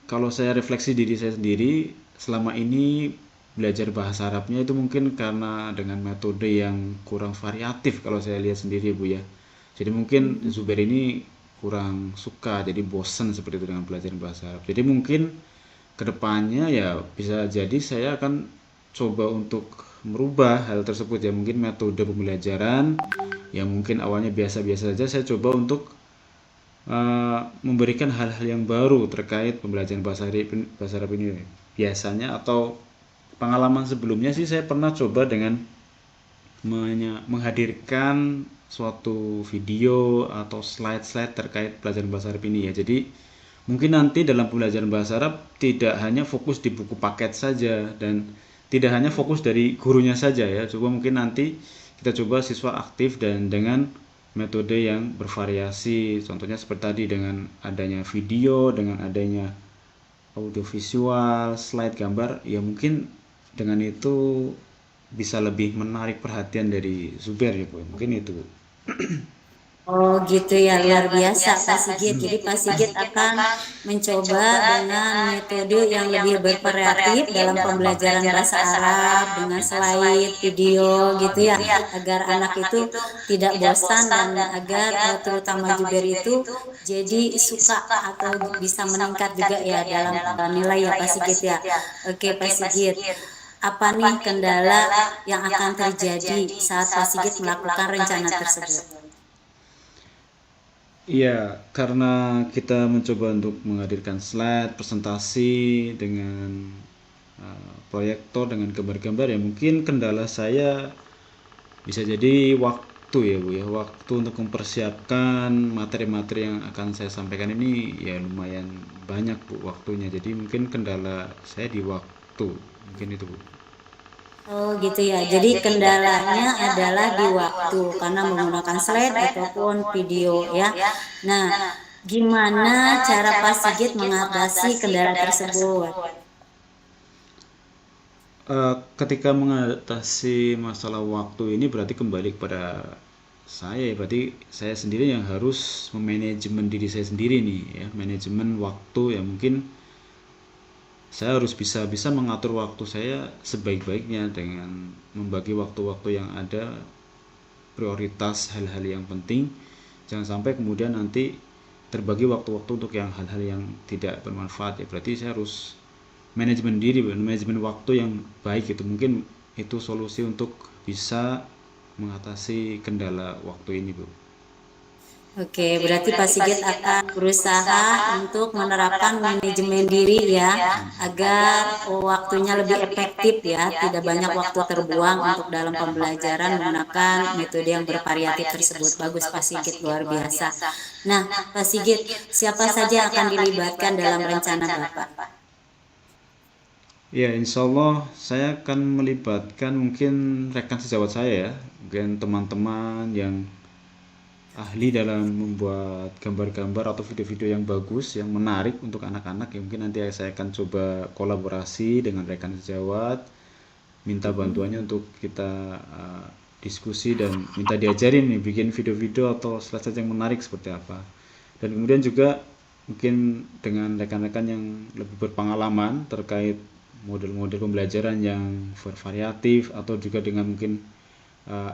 kalau saya refleksi diri saya sendiri, selama ini belajar bahasa Arabnya itu mungkin karena dengan metode yang kurang variatif kalau saya lihat sendiri, Bu ya. Jadi mungkin Zubair ini kurang suka, jadi bosan seperti itu dengan pelajaran bahasa Arab. Jadi mungkin kedepannya ya bisa jadi saya akan coba untuk merubah hal tersebut ya, mungkin metode pembelajaran yang mungkin awalnya biasa-biasa saja, saya coba untuk memberikan hal-hal yang baru terkait pembelajaran bahasa Arab ini. Biasanya atau pengalaman sebelumnya sih saya pernah coba dengan menghadirkan suatu video atau slide-slide terkait pelajaran bahasa Arab ini ya. Jadi mungkin nanti dalam pembelajaran bahasa Arab tidak hanya fokus di buku paket saja dan tidak hanya fokus dari gurunya saja ya. Coba mungkin nanti kita coba siswa aktif dan dengan metode yang bervariasi. Contohnya seperti tadi dengan adanya video, dengan adanya audiovisual, slide gambar, ya mungkin dengan itu bisa lebih menarik perhatian dari Zubair ya Bu. Mungkin itu. Oh gitu ya, luar biasa Pak Sigit. Jadi Pak Sigit akan mencoba dengan metode yang lebih bervariatif dalam pembelajaran bahasa Arab dengan slide, video gitu ya, agar anak itu tidak bosan dan agar terutama Jubair itu jadi suka atau bisa meningkat juga ya dalam nilai ya Pak Sigit ya. Oke Pak Sigit. Apa nih kendala yang akan terjadi saat Pak Sigit melakukan rencana tersebut? Iya, karena kita mencoba untuk menghadirkan slide, presentasi dengan proyektor dengan gambar-gambar ya, mungkin kendala saya bisa jadi waktu ya Bu ya, waktu untuk mempersiapkan materi-materi yang akan saya sampaikan ini ya lumayan banyak Bu waktunya. Jadi mungkin kendala saya di waktu, mungkin itu Bu. Oh gitu ya, jadi kendalanya adalah di waktu karena menggunakan slide ataupun video ya. Nah, gimana cara Pak Sigit mengatasi kendala tersebut? Ketika mengatasi masalah waktu ini berarti kembali kepada saya ya, berarti saya sendiri yang harus memanajemen diri saya sendiri nih ya, manajemen waktu ya, mungkin saya harus bisa mengatur waktu saya sebaik-baiknya dengan membagi waktu-waktu yang ada prioritas hal-hal yang penting, jangan sampai kemudian nanti terbagi waktu-waktu untuk yang hal-hal yang tidak bermanfaat ya. Berarti saya harus manajemen diri, manajemen waktu yang baik itu. Mungkin itu solusi untuk bisa mengatasi kendala waktu ini, Bu. Oke, berarti Pak Sigit akan berusaha untuk menerapkan manajemen diri ya, agar waktunya lebih efektif ya, tidak banyak waktu terbuang untuk dalam pembelajaran menggunakan metode yang bervariatif tersebut. Bagus Pak Sigit, luar biasa. Nah, Pak Sigit, siapa saja yang akan dilibatkan dalam rencana Bapak? Ya, insya Allah saya akan melibatkan mungkin rekan sejawat saya ya, mungkin teman-teman yang ahli dalam membuat gambar-gambar atau video-video yang bagus, yang menarik untuk anak-anak ya. Mungkin nanti saya akan coba kolaborasi dengan rekan sejawat, minta bantuannya untuk kita diskusi dan minta diajarin nih bikin video-video atau slide-slide yang menarik seperti apa. Dan kemudian juga mungkin dengan rekan-rekan yang lebih berpengalaman terkait model-model pembelajaran yang bervariatif atau juga dengan mungkin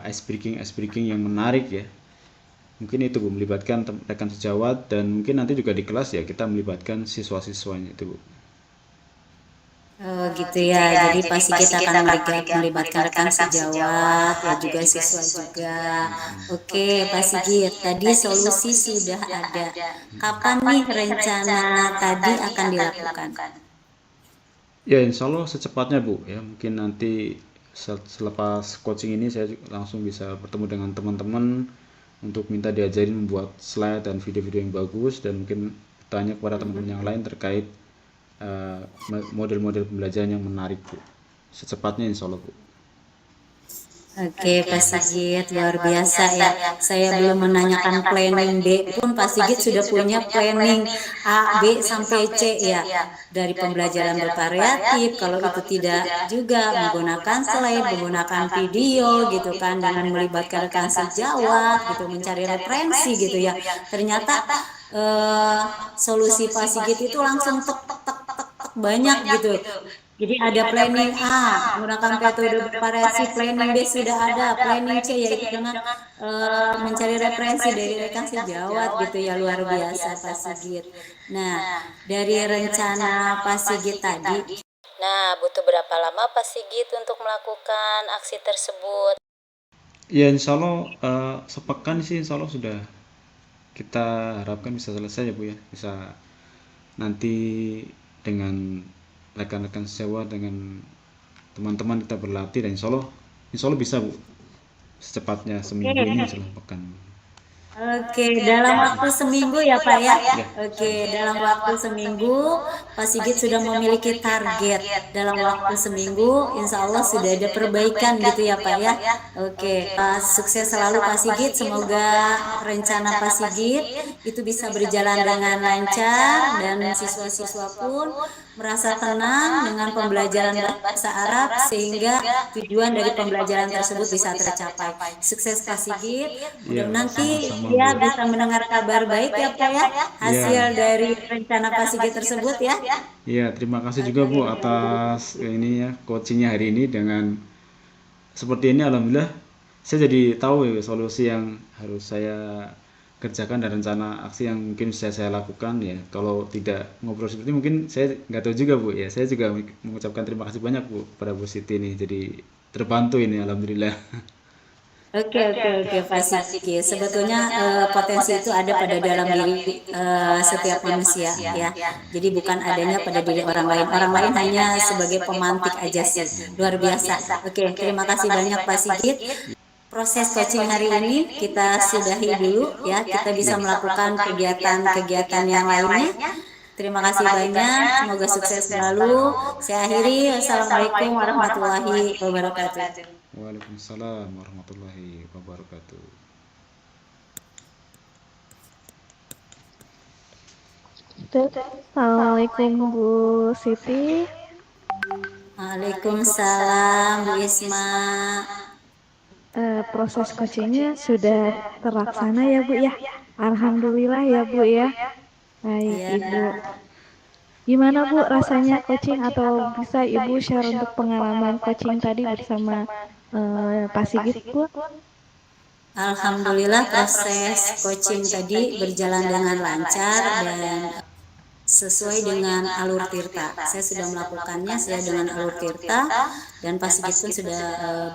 ice breaking yang menarik ya. Mungkin itu Bu, melibatkan rekan sejawat, dan mungkin nanti juga di kelas ya kita melibatkan siswa-siswanya itu Bu. Oh gitu ya, jadi Pak Sigit akan melibatkan rekan sejawat ya, juga siswa juga. Oke Pak Sigit, tadi solusi sudah ada. Kapan nih rencana tadi akan dilakukan? Ya insya Allah secepatnya Bu ya, mungkin nanti selepas coaching ini saya langsung bisa bertemu dengan teman-teman untuk minta diajarin membuat slide dan video-video yang bagus, dan mungkin tanya kepada teman-teman yang lain terkait model-model pembelajaran yang menarik Bu. Secepatnya insya Allah Bu. Oke Pak Sigit, luar biasa ya. Saya belum menanyakan planning B pun Pak Sigit sudah punya planning A, B sampai C ya. Dari pembelajaran bervariatif, kalau itu tidak juga menggunakan slide, menggunakan video gitu kan, dengan melibatkan rekan sejawat gitu, mencari referensi gitu ya. Ternyata solusi Pak Sigit itu langsung tek tek tek tek tek banyak gitu. Jadi ada planning A menggunakan metode variasi, planning B sudah ada, planning C yaitu dengan mencari referensi dari rekan sejawat gitu ya, luar biasa Pak Sigit. Nah, dari rencana Pak Sigit tadi, nah butuh berapa lama Pak Sigit untuk melakukan aksi tersebut? Ya insya Allah sepekan sih insya Allah sudah kita harapkan bisa selesai ya Bu ya, bisa nanti dengan rekan-rekan sejawat, dengan teman-teman kita berlatih, dan insya Allah bisa Bu, secepatnya seminggu ini setelah pekan. Oke, dalam waktu seminggu ya Pak ya. Oke, dalam waktu seminggu Pak Sigit sudah memiliki target. Dalam waktu seminggu, insya Allah sudah ada perbaikan gitu ya Pak ya. Oke, sukses selalu Pak Sigit. Semoga rencana Pak Sigit itu bisa berjalan dengan lancar, dan siswa-siswa pun merasa tenang dengan pembelajaran bahasa Arab, sehingga tujuan dari pembelajaran tersebut bisa tercapai. Sukses Pak Sigit. Ya, Nanti sama-sama dia Bu. bisa mendengar kabar baik ya Pak ya, hasil dari rencana Pak Sigit tersebut ya. Ya, terima kasih juga Bu atas ini ya, coachingnya hari ini. Dengan seperti ini alhamdulillah saya jadi tahu ya solusi yang harus saya kerjakan dan rencana aksi yang mungkin saya lakukan ya. Kalau tidak ngobrol seperti ini mungkin saya nggak tahu juga Bu ya. Saya juga mengucapkan terima kasih banyak Bu pada Bu Siti ini, jadi terbantu ini alhamdulillah. Oke Pak Sigit. Sebetulnya potensi itu ada pada dalam diri setiap manusia ya. Jadi bukan adanya pada diri orang lain. Orang lain hanya sebagai pemantik aja sih. Luar biasa. Oke, terima kasih banyak Pak Sigit. Proses coaching hari ini kita sudahi dulu ya. Kita bisa melakukan kegiatan-kegiatan yang lainnya. Terima kasih banyak. Semoga sukses selalu. Saya akhiri. Assalamualaikum warahmatullahi wabarakatuh. Waalaikumsalam warahmatullahi wabarakatuh. Assalamualaikum Bu Siti. Waalaikumsalam Bu Isma. Proses coachingnya sudah terlaksana ya Bu ya. Alhamdulillah ya Bu ya. Baik Ibu. Gimana Bu rasanya coaching, atau bisa Ibu share untuk pengalaman coaching tadi bersama Pak Sigit Bu? Alhamdulillah proses coaching tadi berjalan dengan lancar dan sesuai dengan alur tirta. Saya sudah melakukannya sesuai dengan alur tirta dan Pak Sigit pun sudah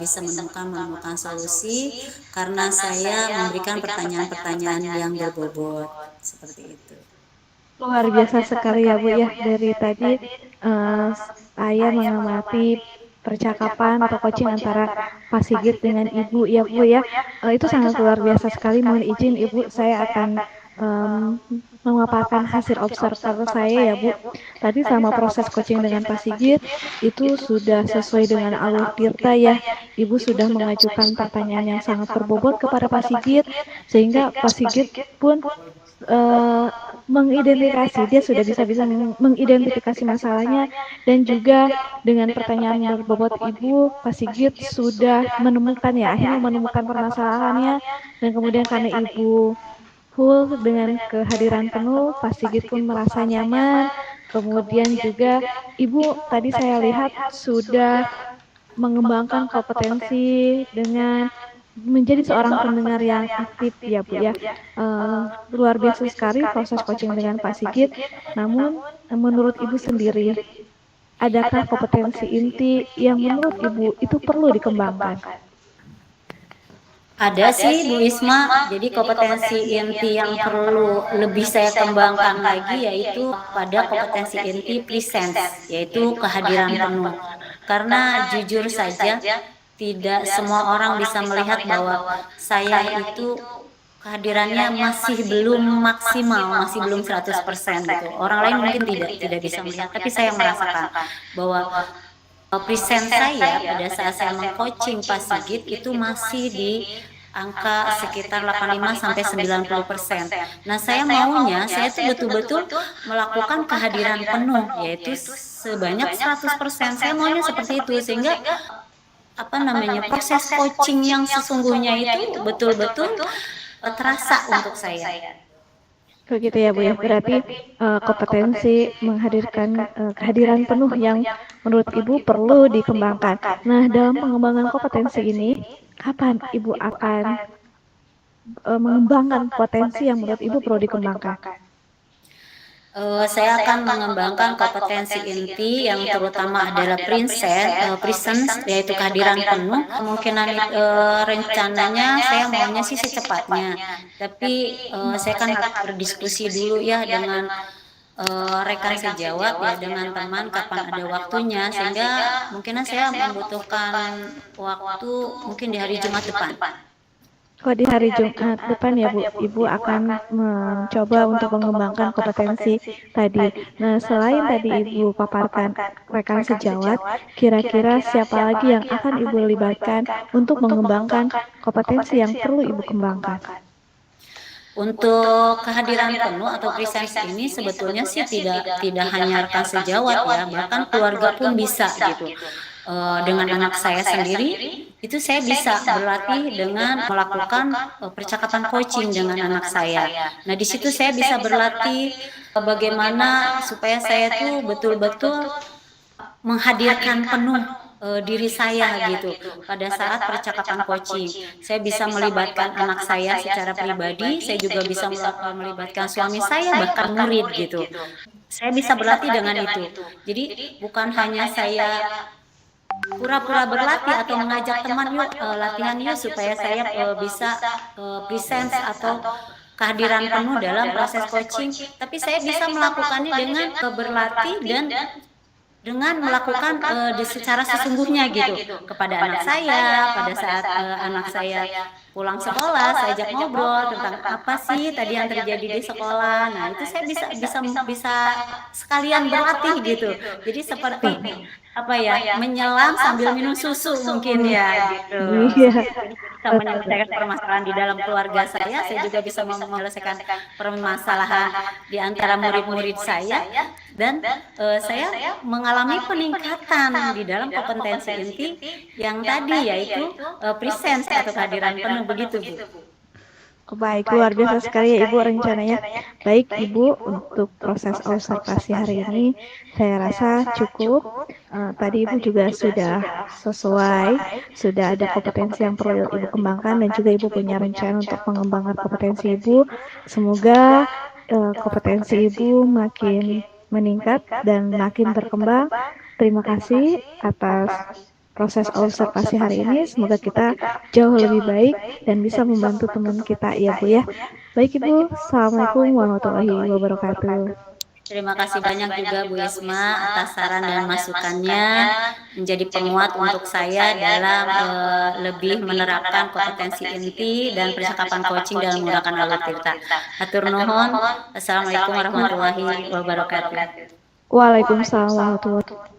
bisa menemukan solusi karena saya memberikan pertanyaan-pertanyaan yang berbobot seperti itu. Luar biasa sekali ya Bu ya, dari tadi saya mengamati percakapan atau coaching antara Pak Sigit dengan Ibu ya Bu ya. Itu sangat luar biasa sekali. Mohon izin Ibu, saya akan memaparkan hasil observer saya ya Bu. Tadi sama proses coaching dengan Pak Sigit itu sudah sesuai dengan alur tirta ya. Ibu sudah mengajukan pertanyaan yang sangat berbobot kepada Pak Sigit sehingga Pak Sigit pun mengidentifikasi, dia sudah bisa mengidentifikasi masalahnya, dan juga dengan pertanyaan yang berbobot Ibu, Pak Sigit sudah menemukan ya, akhirnya menemukan permasalahannya, dan kemudian karena Ibu full dengan kehadiran penuh, Pak Sigit pun merasa nyaman. Kemudian juga Ibu tadi saya lihat sudah mengembangkan kompetensi dengan menjadi seorang pendengar yang aktif ya Bu ya. Luar biasa sekali proses coaching dengan Pak Sigit. Namun menurut Ibu sendiri, adakah kompetensi inti yang menurut Ibu itu perlu dikembangkan? Ada sih Bu Isma, jadi kompetensi inti yang perlu lebih saya kembangkan lagi yaitu pada kompetensi inti presence, yaitu kehadiran penuh. Karena jujur saja tidak semua orang bisa melihat bahwa saya itu kehadirannya masih belum maksimal, masih belum 100% gitu. Orang lain mungkin tidak bisa melihat, tapi saya merasakan bahwa present saya pada saat saya meng-coaching Pak Sigit itu masih di angka sekitar 85 sampai 90%. Nah, saya maunya saya tuh betul-betul melakukan kehadiran penuh, yaitu sebanyak 100%. Saya maunya seperti itu sehingga proses coaching yang sesungguhnya itu betul-betul terasa untuk saya. Begitu ya Bu ya, berarti kompetensi menghadirkan kehadiran penuh yang menurut Ibu perlu dikembangkan. Nah, dalam pengembangan kompetensi ini, kapan Ibu akan mengembangkan potensi yang menurut Ibu perlu dikembangkan? Saya akan mengembangkan kompetensi inti yang terutama adalah presence, yaitu kehadiran penuh. Kemungkinan rencananya saya maunya sih secepatnya, tapi saya kan harus berdiskusi dulu ya dengan rekan sejawat ya, dengan teman kapan ada waktunya, sehingga mungkin saya membutuhkan waktu mungkin di hari Jumat depan. Kalau di hari Jumat depan ya Bu, Ibu akan mencoba untuk mengembangkan kompetensi tadi. Nah, selain tadi Ibu paparkan rekan sejawat, kira-kira siapa lagi yang akan Ibu libatkan untuk mengembangkan kompetensi yang perlu Ibu kembangkan? Untuk kehadiran penuh atau presence ini sebetulnya sih tidak hanya rekan sejawat ya, bahkan keluarga pun bisa gitu. Dengan anak saya sendiri itu saya bisa berlatih dengan melakukan percakapan coaching dengan anak saya. Nah, di situ saya bisa berlatih bagaimana supaya saya tuh betul-betul menghadirkan penuh diri saya gitu pada saat percakapan coaching. Saya bisa melibatkan anak saya secara pribadi, saya juga bisa melibatkan suami saya, bahkan murid gitu. Saya bisa berlatih dengan itu. Jadi bukan hanya saya pura-pura berlatih atau mengajak teman yuk latihan yuk supaya saya bisa presence atau kehadiran penuh dalam proses coaching, tapi saya bisa melakukannya dengan berlatih dan dengan melakukan secara sesungguhnya gitu kepada anak saya pada saat anak saya pulang sekolah, saya ajak ngobrol tentang apa sih tadi yang terjadi di sekolah. Nah, itu saya bisa sekalian berlatih gitu. Jadi seperti menyelam sambil minum susu mungkin ya gitu. Bisa menyelesaikan permasalahan di dalam keluarga saya juga bisa menyelesaikan permasalahan di antara murid-murid saya, dan saya mengalami peningkatan di dalam kompetensi inti yang tadi yaitu presence atau kehadiran penuh begitu Bu. Oh, baik, luar biasa sekali ya Ibu rencananya. Baik Ibu, untuk proses observasi hari ini saya rasa cukup. Tadi Ibu juga sudah sesuai, sudah ada kompetensi yang perlu Ibu kembangkan dan juga Ibu punya rencana untuk mengembangkan kompetensi Ibu. Semoga kompetensi Ibu makin meningkat dan makin berkembang. Terima kasih atas proses observasi hari ini. Semoga kita jauh lebih baik dan bisa membantu teman kita ya Bu ya. Baik Ibu, Assalamualaikum warahmatullahi wabarakatuh. Terima kasih banyak juga Bu Isma atas saran dan masukannya, menjadi penguat untuk saya dalam lebih menerapkan kompetensi inti dan percakapan coaching dalam menggunakan alur tirta. Hatur nuhun. Assalamualaikum warahmatullahi wabarakatuh. Waalaikumsalam warahmatullahi wabarakatuh.